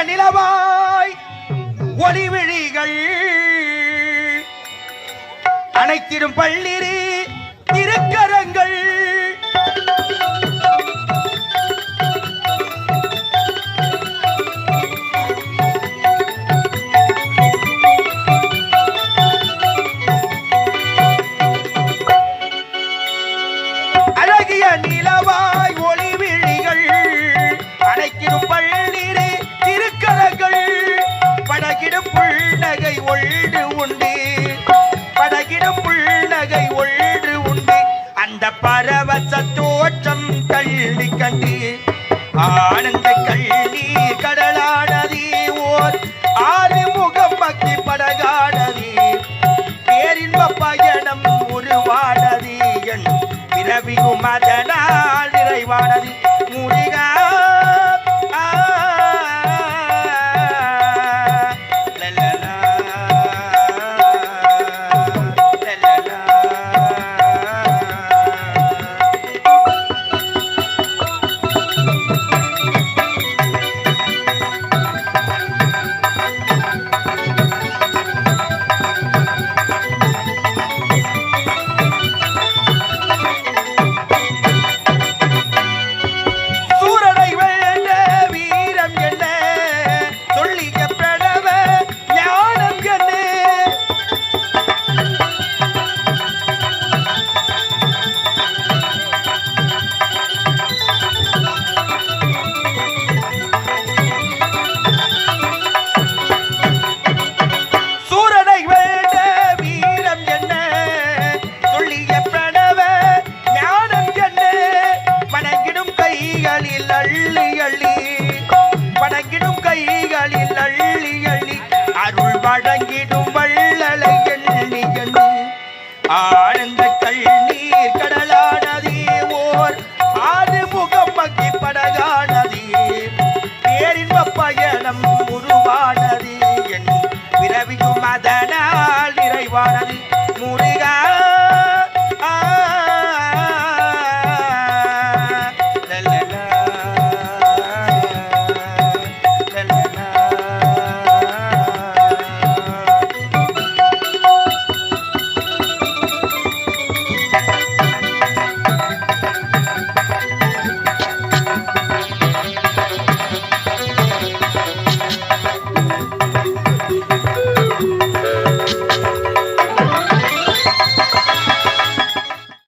நிலவாய் ஒளிவிழிகள் அனைத்திடும் பள்ளிரு திருக்கரங்கள் அழகிய நிலவாய் ஒளிவிழிகள் அனைத்திடும் பள்ளிரு திருக்கரங்கள் படகிடும் புன்னகை ஒன்று உண்டு படகிடும் புன்னகை ஒன்று உண்டு அந்த பரவச தோற்றம் கள்ளி கண்டு ஆனந்த கண்ணீர் கடலானது ஓர் ஆறுமுகம் பக்தி படகானது பேரின்ப பயணம் உருவானது என் பிறவியும் அதனால் நிறைவானது முருகா